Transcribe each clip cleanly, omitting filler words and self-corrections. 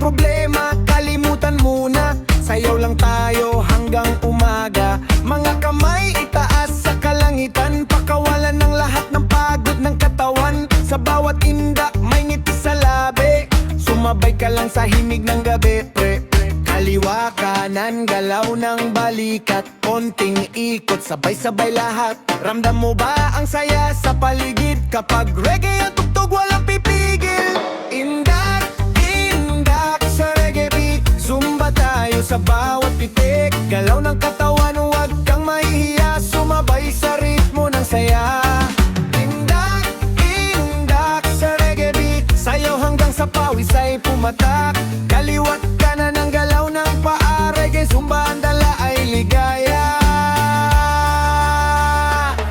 problema, kalimutan muna. Sayaw lang tayo hanggang umaga. Mga kamay itaas sa kalangitan, pakawalan ng lahat ng pagod ng katawan. Sa bawat indak may ngiti sa labi, sumabay ka lang sa himig ng gabi. Kaliwa kanan, galaw ng balikat, konting ikot, sabay-sabay lahat. Ramdam mo ba ang saya sa paligid? Kapag reggae ang tugtog, walang pipigil. Indak, indak sa reggae beat, zumba tayo sa bawat pitik. Galaw ng katawan, huwag kang mahihiya, sumabay sa ritmo ng saya. Indak, indak sa reggae beat, sayaw hanggang sa pawis ay pumatak. Kaliwat kanan ng galaw ng paa, reggae zumba, ang dala ay ligaya.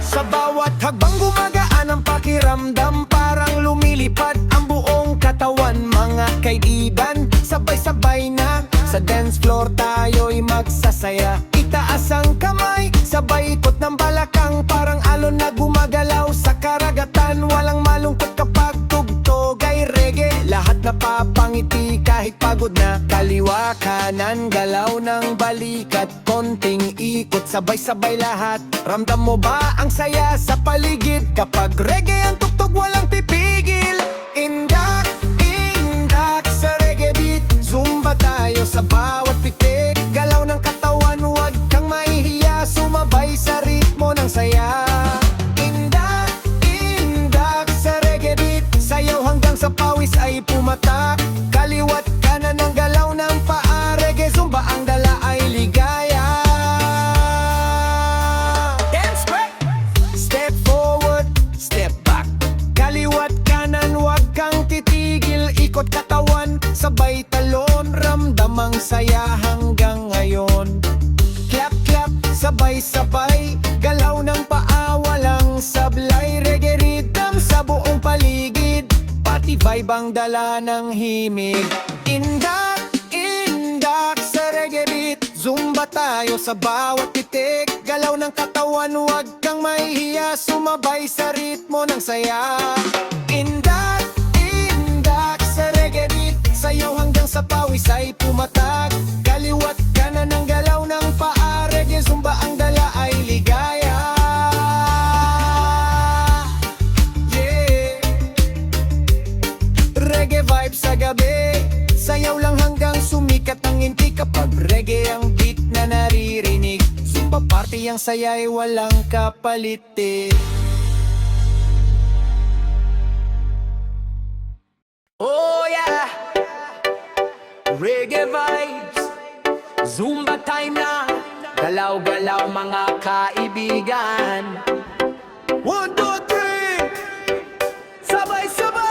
Sa bawat hagbang gumagaan ang pakiramdam, parang lumilipad ang buong katawan. Mga kaibigan, sabay-sabay na sa dance floor tayo'y magsasaya. Itaas ang kamay, sabay ikot ng balakang, parang alon na gumagalaw sa karagatan. Walang malungkot kapag tugtog ay reggae, lahat napapangiti kahit pagod na. Kaliwa kanan, galaw ng balikat, konting ikot, sabay-sabay lahat. Ramdam mo ba ang saya sa paligid? Kapag reggae ang tugtog, walang pipigil. Indak, indak sa reggae beat, zumba tayo sa bawat pitik. Galaw ng katawan, huwag kang mahihiya, sumabay sa ritmo ng saya. Indak, indak sa reggae beat, sayaw hanggang sa pawis ay pumatak. Kaliwat kanan ng galaw ng paa, reggae zumba, ang dala ay ligaya. Dance break! Step forward, step back. Kaliwat kanan, huwag kang titigil, ikot katawan, sabay talon. Ramdam ang saya hanggang ngayon. Clap, clap, sabay-sabay, galaw ng paa, walang sablay. Reggae rhythm sa buong paligid, pati vibe ang dala ng himig. Indak, indak sa reggae beat, zumba tayo sa bawat titik. Galaw ng katawan, huwag kang mahihiya, sumabay sa ritmo ng saya. Indak, indak sa reggae beat, sayaw hanggang sa pawis ay pumatak. Kaliwat kanan ng galaw ng paa, reggae zumba, ang dala ay ligaya. Yeah, reggae vibe sa gabi, sayaw lang hanggang sumikat ang inti. Kapag reggae ang beat na naririnig, zumba party, ang saya ay walang kapalit. Oh yeah, reggae vibes, zumba time na, galaw-galaw mga kaibigan. 1, 2, 3, sabay-sabay!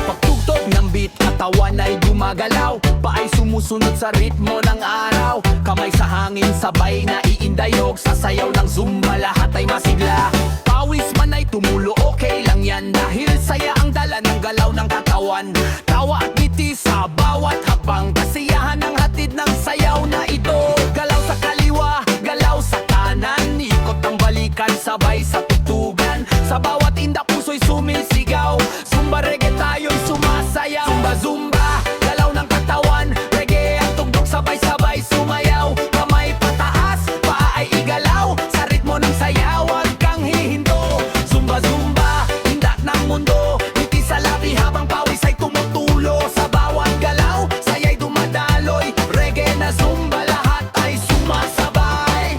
Pagtugtog ng beat, katawan ay gumagalaw, paay sumusunod sa ritmo ng araw. Kamay sa hangin, sabay na iindayog, sa sayaw ng zumba lahat ay masigla. Pawis man ay tumulo, okay lang yan, dahil saya ang dala ng galaw ng katawan. Tawa at ngiti sa bawat habang, kasiyahan ang hatid ng sayaw na ito. Galaw sa kaliwa, galaw sa kanan, ikot ang balikan, sabay sa tutugan. Sa bawat indak puso'y sumisigaw, zumba reggae tayo'y sumasayaw. Zumba zumba, galaw ng katawan, reggae ang tugtog, sabay-sabay sumayaw. Kamay pataas, paa ay igalaw, sa ritmo ng sayaw, huwag kang hihinto. Zumba zumba, indak ng mundo, ngiti sa labi habang pawis ay tumutulo. Sa bawat galaw, saya'y dumadaloy, reggae na zumba, lahat ay sumasabay.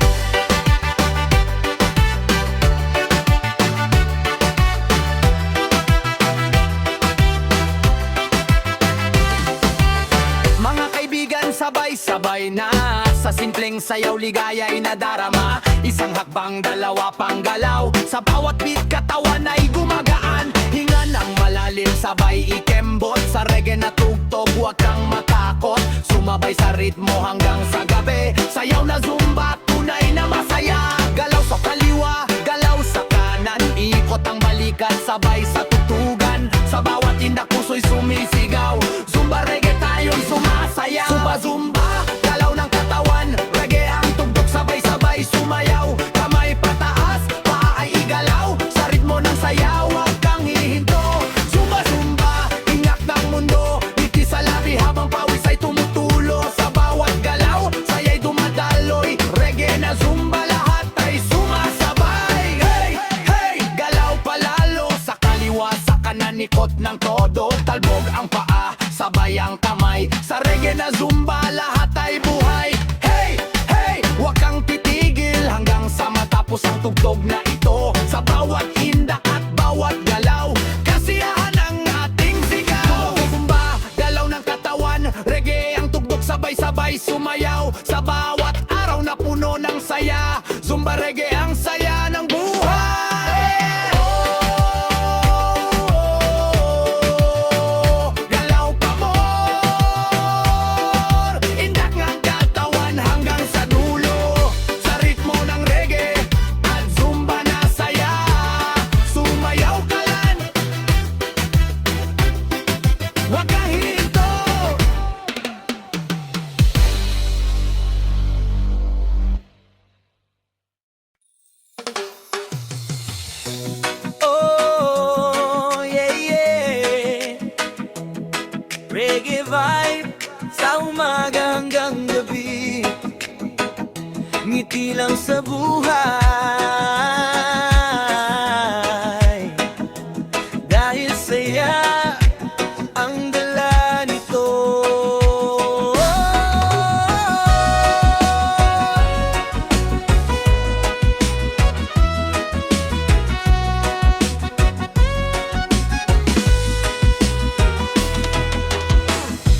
Mga kaibigan, sabay-sabay na, sa simpleng sayaw ligaya'y nadarama. Isang hakbang, dalawa pang galaw, sa bawat beat katawan ay gumagaan. Hinga ng malalim, sabay ikembot, sa reggae na tugtog, huwag kang matakot. Sumabay sa ritmo hanggang sa gabi, sayaw na zumba, tunay na masaya. Galaw sa kaliwa, galaw sa kanan, ikot ang balikan, sabay sa tutugan. Sa bawat indak puso'y sumisigaw, zumba reggae tayo'y sumasayaw. Zumba zumba, galaw ng katawan, reggae ang tugtog, sabay-sabay sumayaw. Kamay pataas, paa ay igalaw, sa ritmo ng sayaw, huwag kang hihinto. Zumba zumba, ingak ng mundo, sabay ang kamay. Sa reggae na zumba, lahat ay buhay. Hey, hey, wag kang titigil hanggang sa matapos ang tugtog na ito. Sa bawat indak at bawat galaw, kasiyahan ang ating sigaw. Zumba, galaw ng katawan, reggae ang tugtog, sabay-sabay sumayaw. Sa bawat araw na puno ng saya, zumba reggae ang saya ng buhay. Galaw pa more, indak ng katawan hanggang sa dulo. Sa ritmo ng reggae at zumba na saya, sumayaw ka lang, wag kang hihinto. Oh, yeah, yeah. Reggae vibe sa umaga hanggang gabi. Ngiti lang sa buhay, dahil saya ang dala nito.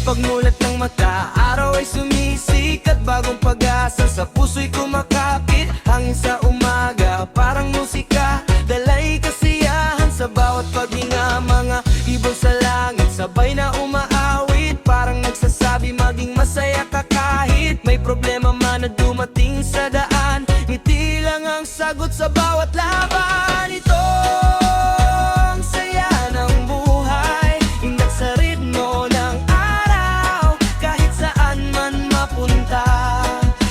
Pagmulat ng mata, araw ay sumisikat. Bagong pag-asa sa puso'y kumakapit. Hangin sa umaga, parang musika, dalay kasiyahan sa bawat paghinga. Mga ibon sa langit, sabay na umaawit, parang nagsasabi maging masaya ka kahit may problema man na dumating sa daan. Ngiti lang ang sagot sa bawat laban. Ito ang saya ng buhay, indak sa ritmo ng kahit saan man mapunta.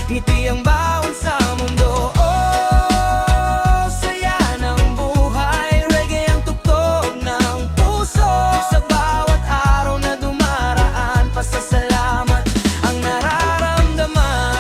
Ngiti ang bawat sa mundo. Oh, saya ng buhay, reggae ang tugtog ng puso. Sa bawat araw na dumaraan, pasasalamat ang nararamdaman.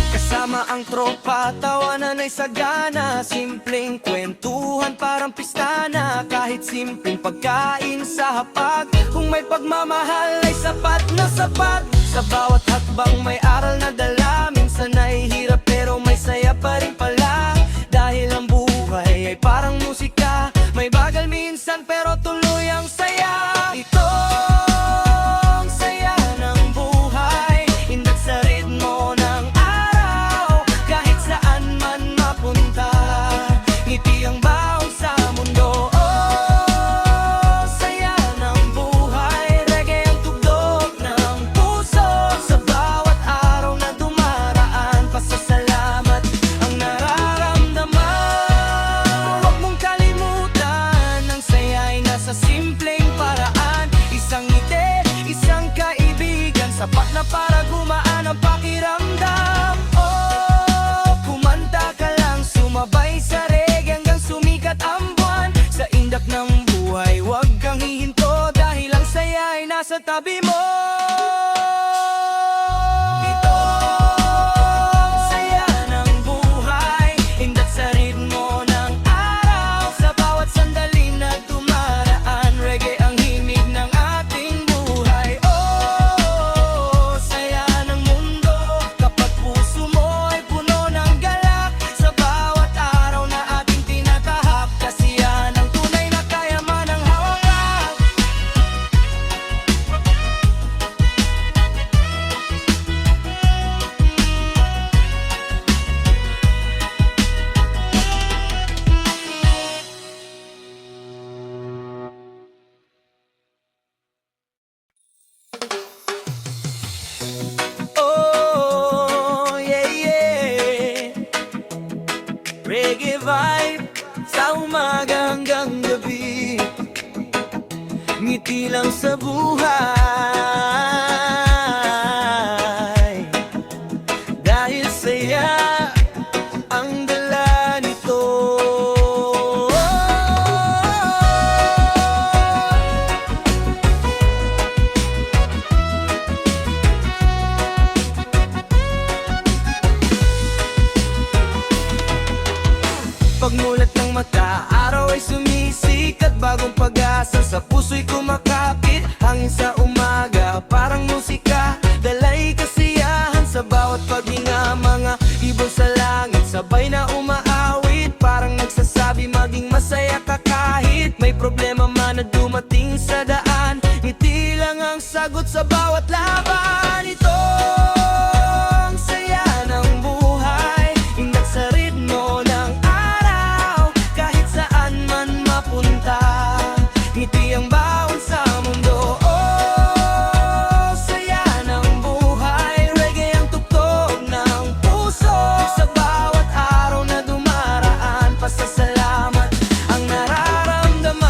Kasama ang tropa, tawanan ay sagana. Simpleng kwentuhan, parang pista na. Kahit simpleng pagkain sa hapag, kung may pagmamahal ay sapat na sapat. Sa bawat hakbang may aral na dala. Minsan ay hirap pero may saya pa rin pala. Dahil ang buhay ay parang musika, may bagal minsan pero tuloy ang saya. Ito ang saya ng buhay, indak sa ritmo ng kahit saan man mapunta. Ngiti ang bawat sa mundo. Oh, saya ng buhay, reggae ang tugtog ng puso. Sa bawat araw na dumaraan, pasasalamat ang nararamdaman. Huwag mong kalimutan, ang saya ay nasa simpleng paraan. Isang ngiti, isang kaibigan, sapat na para gumaan ang pakiramdam. Kumanta ka lang, sumabay sa reggae hanggang sumikat ang buwan. Sa indak ng buhay, huwag kang hihinto, dahil ang saya ay nasa tabi mo. Ito ang saya ng buhay, indak sa ritmo ng araw. Sa bawat sandali na dumaraan, reggae ang himig ng ating buhay. Oh, saya ng mundo kapag puso mo ay puno ng galak. Sa bawat araw na ating tinatahak, kasiyahan ang tunay na kayaman ng hawak. Oh, yeah, yeah. Reggae vibe sa umaga hanggang gabi. Ngiti lang sa buhay, dahil saya ang dala nito. Pagmulat ng mata, araw ay sumisikat. Bagong pag-asa sa puso'y kumakapit. Hangin sa umaga, parang musika. Dalay kasiyahan sa bawat paghinga. Mga ibon sa langit, sabay na umaawit. Parang nagsasabi maging masaya ka kahit may problema man na dumating sa daan. Ngiti lang ang sagot sa bawat laban. Ito ang saya ng buhay, ingat sa ritmo ng araw. Kahit saan man mapunta, ngiti ang bawat sa mundo. Oh, saya ng buhay, reggae ang tugtog ng puso. Sa bawat araw na dumaraan, pasasalamat ang nararamdaman.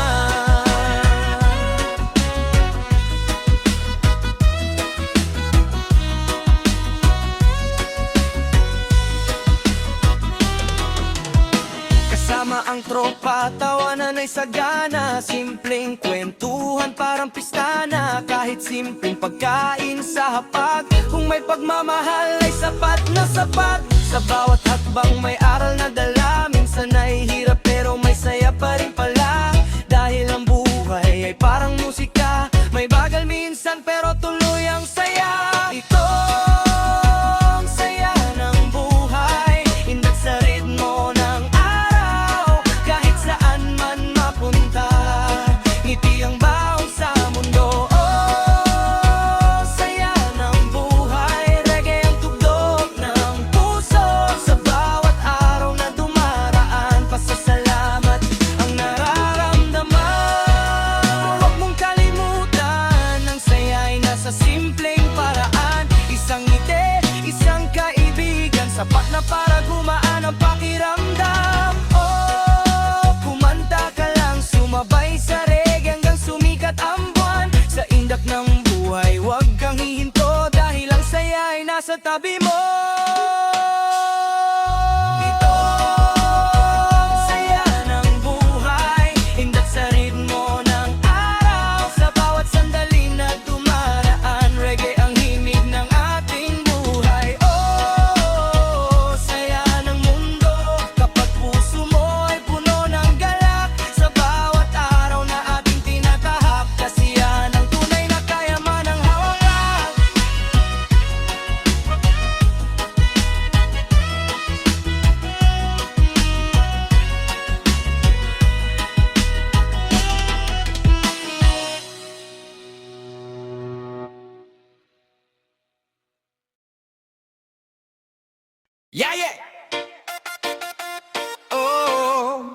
Kasama ang tropa, tawanan ay sagana. Simpleng kwentuhan, parang pista na. Kahit simpleng pagkain sa hapag, kung may pagmamahal ay sapat na sapat. Sa bawat hakbang may aral na dala. Minsan ay hirap pero may saya pa rin pala. Dahil ang buhay ay parang musika, may bagal minsan pero tuloy ang saya. Ito ang saya ng buhay, ingat sa ritmo ng araw. Kahit saan man mapunta, ngiti ang bawat sa mundo. Oh, saya ng buhay, reggae ang tugtog ng puso. Sa bawat araw na dumaraan, pasasalamat ang nararamdaman. Huwag mong kalimutan, ang saya ay nasa simpleng paraan. Isang ngiti, isang kaibigan, sapat na para gumaan ang pakiramdam. Oh, kumanta ka lang, sumabay sa reggae hanggang sumikat ang buwan. Sa indak ng buhay, huwag kang hihinto, dahil ang saya ay nasa tabi mo. Ito ang saya ng buhay, indak sa ritmo ng araw. Sa bawat sandali na dumaraan, reggae ang himig ng ating buhay. Oh, saya ng mundo kapag puso mo ay puno ng galak. Sa bawat araw na ating tinatahak, kasiyahan ang tunay na kayaman ng hawak. Yeah, yeah. Oh,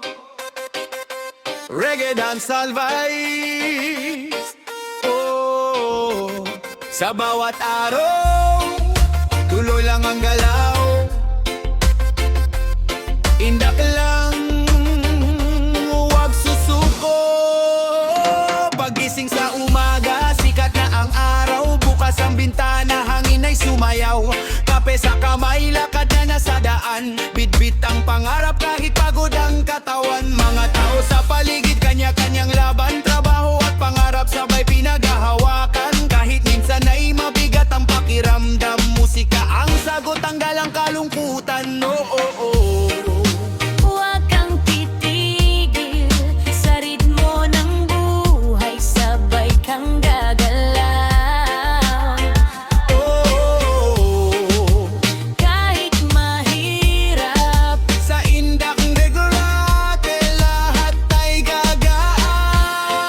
reggae dancehall vibes. Oh, sa bawat araw, tuloy lang ang galaw. Indak lang, huwag susuko. Pagising sa umaga, sikat na ang araw. Bukas ang bintana, hangin ay sumayaw. Kape sa kamay, lakad na nasa daan. Bitbit ang pangarap kahit pagod ang katawan. Mga tao sa paligid, kanya-kanyang laban. Trabaho at pangarap sabay pinaghahawakan. Kahit minsan ay mabigat ang pakiramdam. Musika ang sagot, tanggal ang kalungkutan. Oh, oh, oh. Huwag kang titigil sa ritmo ng buhay, sabay kang gagalaw. Oh, Kahit mahirap, sa indak negorate, lahat ay gagaan.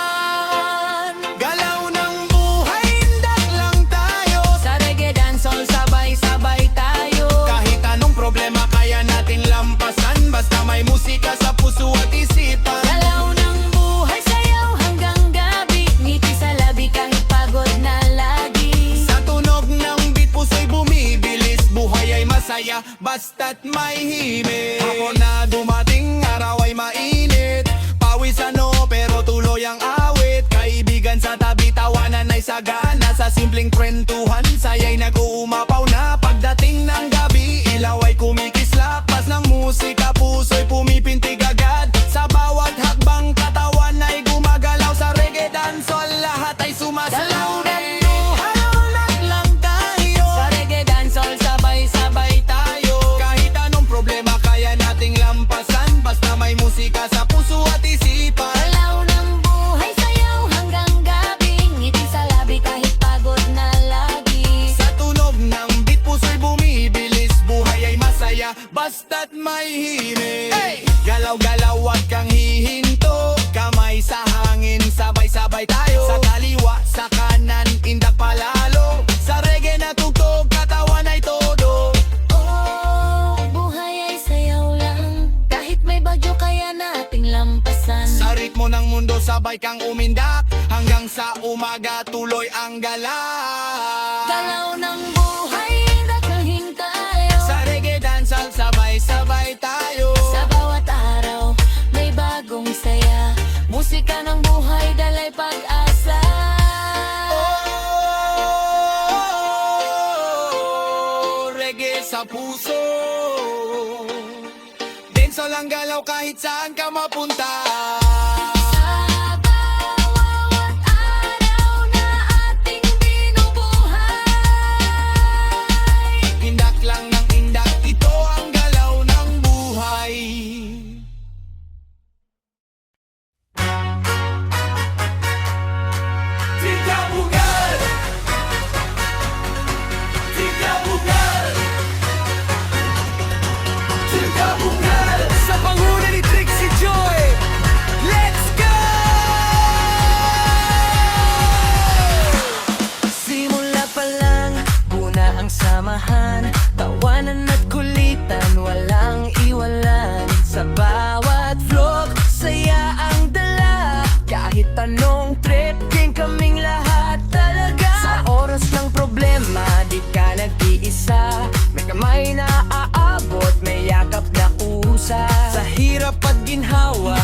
Galaw ng buhay, indak lang tayo. sa reggae dancehall sabay-sabay tayo. Kahit anong problema kaya natin lampasan. Basta may musika sa puso at isipan. Galaw ng buhay, sayaw hanggang gabi. Ngiti sa labi kahit pagod na lagi. Sa tunog ng beat, puso'y bumibilis. Buhay ay masaya, basta't may himig. Ako na dumating, araw ay mainit. Pawis ano, pero tuloy ang awit. Kaibigan sa tabi, tawanan ay sagana. Sa simpleng kwentuhan, saya'y nag-uumapaw na. Pagdating ng gabi, ilaw ay kumikislap. Pas ng musika, puso'y pumipintig agad. Sa bawat hakbang, katawan ay gumagalaw. Sa reggae dancehall, lahat ay sumasayaw. Halulat lang tayo. Sa reggae dancehall sabay-sabay tayo. Kahit anong problema kaya nating lampasan. Basta may ka, basta't may hirit. Galaw-galaw at kang hihinto, kamay sa hangin, sabay-sabay tayo. Sa kaliwa, sa kanan, indak palalo, sa reggae na tugtog, katawan ay todo. Oh, buhay ay sayaw lang. Kahit may bagyo kaya nating lampasan. Sa ritmo ng mundo, sabay kang umindak, hanggang sa umaga, tuloy ang galaw. Galaw ng buhay, hindak ng hintayo. Sa reggae dancehall, sabay-sabay tayo. Sa bawat araw, may bagong saya. Musika ng buhay, dalay pag-asa. Oh, reggae sa puso. Dancehall ang galaw kahit saan ka mapunta. Sa bawat araw na ating binubuhay. Indak lang ng indak, ito ang galaw ng buhay. Tika bugal, tika bugal, tika bugal. Sa panguna ni Trixie Joy, let's go! Simula pa lang, una ang samahan, tawanan at kulitan, walang iwalan. Sa bawat vlog, saya ang dala. Kahit anong trip, game kaming lahat talaga. Sa oras ng problema, di ka nag-iisa. May kamay na aabot, may yakap na kusa. Sa hirap at ginhawa,